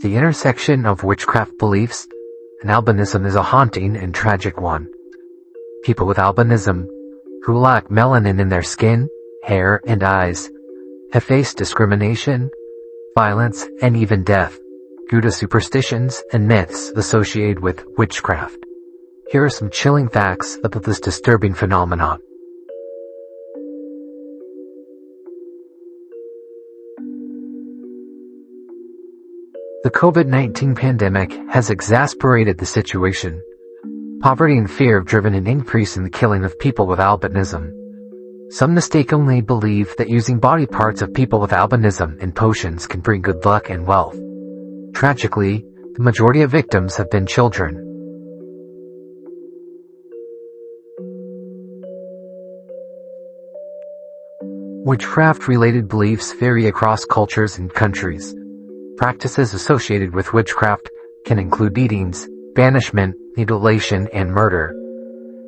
The intersection of witchcraft beliefs and albinism is a haunting and tragic one. People with albinism, who lack melanin in their skin, hair, and eyes, have faced discrimination, violence, and even death due to superstitions and myths associated with witchcraft. Here are some chilling facts about this disturbing phenomenon. The COVID-19 pandemic has exacerbated the situation. Poverty and fear have driven an increase in the killing of people with albinism. Some mistakenly believe that using body parts of people with albinism in potions can bring good luck and wealth. Tragically, the majority of victims have been children. Witchcraft-related beliefs vary across cultures and countries. Practices associated with witchcraft can include beatings, banishment, mutilation, and murder.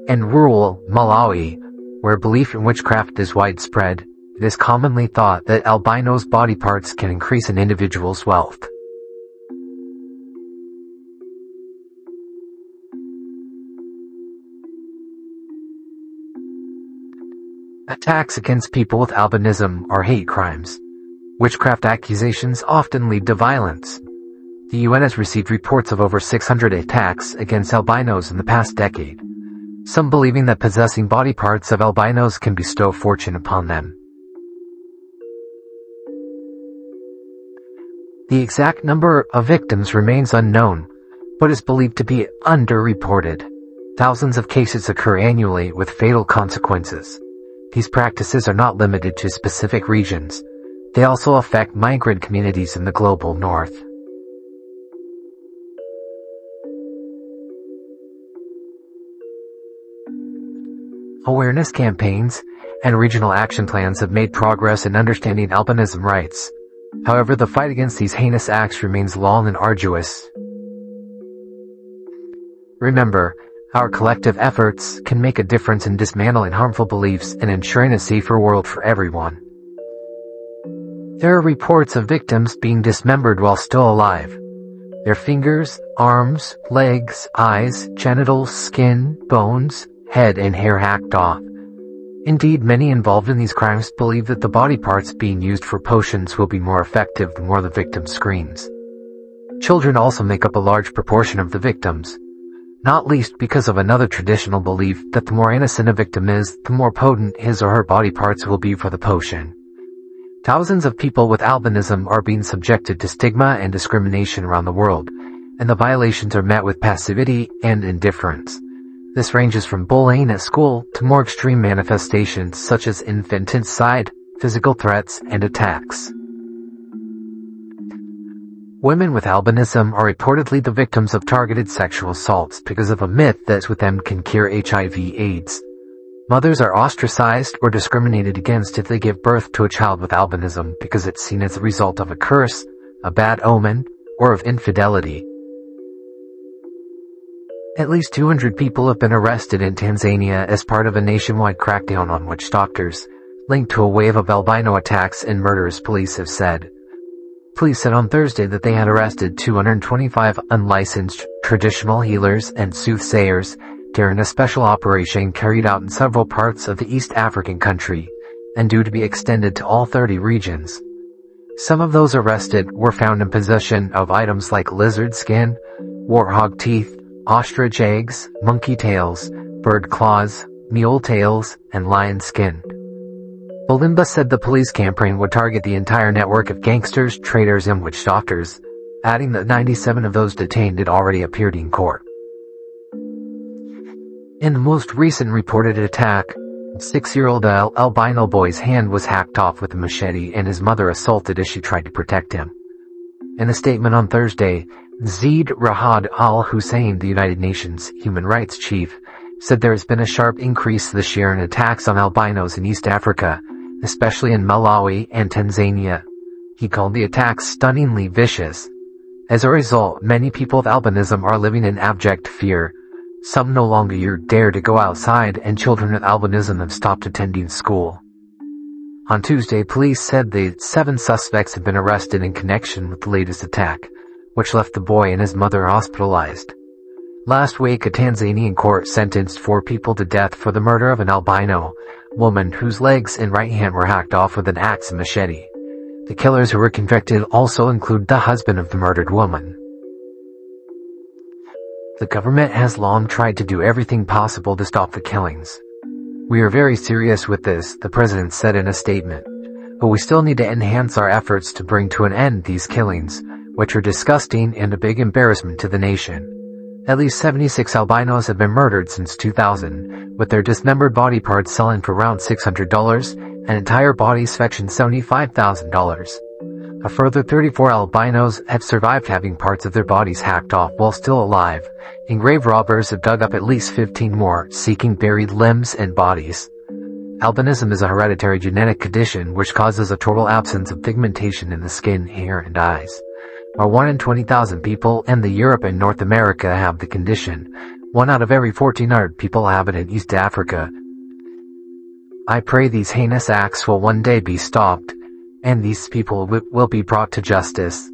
In rural Malawi, where belief in witchcraft is widespread, it is commonly thought that albinos' body parts can increase an individual's wealth. Attacks against people with albinism are hate crimes. Witchcraft accusations often lead to violence. The UN has received reports of over 600 attacks against albinos in the past decade, some believing that possessing body parts of albinos can bestow fortune upon them. The exact number of victims remains unknown, but is believed to be underreported. Thousands of cases occur annually with fatal consequences. These practices are not limited to specific regions. They also affect migrant communities in the global north. Awareness campaigns and regional action plans have made progress in understanding albinism rights. However, the fight against these heinous acts remains long and arduous. Remember, our collective efforts can make a difference in dismantling harmful beliefs and ensuring a safer world for everyone. There are reports of victims being dismembered while still alive. Their fingers, arms, legs, eyes, genitals, skin, bones, head, and hair hacked off. Indeed, many involved in these crimes believe that the body parts being used for potions will be more effective the more the victim screams. Children also make up a large proportion of the victims, not least because of another traditional belief that the more innocent a victim is, the more potent his or her body parts will be for the potion. Thousands of people with albinism are being subjected to stigma and discrimination around the world, and the violations are met with passivity and indifference. This ranges from bullying at school to more extreme manifestations such as infanticide, physical threats, and attacks. Women with albinism are reportedly the victims of targeted sexual assaults because of a myth that with them can cure HIV/AIDS. Mothers are ostracized or discriminated against if they give birth to a child with albinism because it's seen as a result of a curse, a bad omen, or of infidelity. At least 200 people have been arrested in Tanzania as part of a nationwide crackdown on witchdoctors, linked to a wave of albino attacks and murders, police have said. Police said on Thursday that they had arrested 225 unlicensed traditional healers and soothsayers during a special operation carried out in several parts of the East African country, and due to be extended to all 30 regions. Some of those arrested were found in possession of items like lizard skin, warthog teeth, ostrich eggs, monkey tails, bird claws, mule tails, and lion skin. Bolimba said the police campaign would target the entire network of gangsters, traitors, and witch doctors, adding that 97 of those detained had already appeared in court. In the most recent reported attack, a 6-year-old albino boy's hand was hacked off with a machete and his mother assaulted as she tried to protect him. In a statement on Thursday, Zeid Ra'ad al-Hussein, the United Nations human rights chief, said there has been a sharp increase this year in attacks on albinos in East Africa, especially in Malawi and Tanzania. He called the attacks stunningly vicious. As a result, many people with albinism are living in abject fear. Some no longer dare to go outside, and children with albinism have stopped attending school. On Tuesday, police said the 7 suspects have been arrested in connection with the latest attack, which left the boy and his mother hospitalized. Last week, a Tanzanian court sentenced 4 people to death for the murder of an albino woman whose legs and right hand were hacked off with an axe and machete. The killers who were convicted also include the husband of the murdered woman. The government has long tried to do everything possible to stop the killings. We are very serious with this, the president said in a statement. But we still need to enhance our efforts to bring to an end these killings, which are disgusting and a big embarrassment to the nation. At least 76 albinos have been murdered since 2000, with their dismembered body parts selling for around $600, and entire bodies fetching $75,000. A further 34 albinos have survived having parts of their bodies hacked off while still alive, and grave robbers have dug up at least 15 more, seeking buried limbs and bodies. Albinism is a hereditary genetic condition which causes a total absence of pigmentation in the skin, hair, and eyes. While 1 in 20,000 people in Europe and North America have the condition, 1 out of every 1,400 people have it in East Africa. I pray these heinous acts will one day be stopped, and these people will be brought to justice.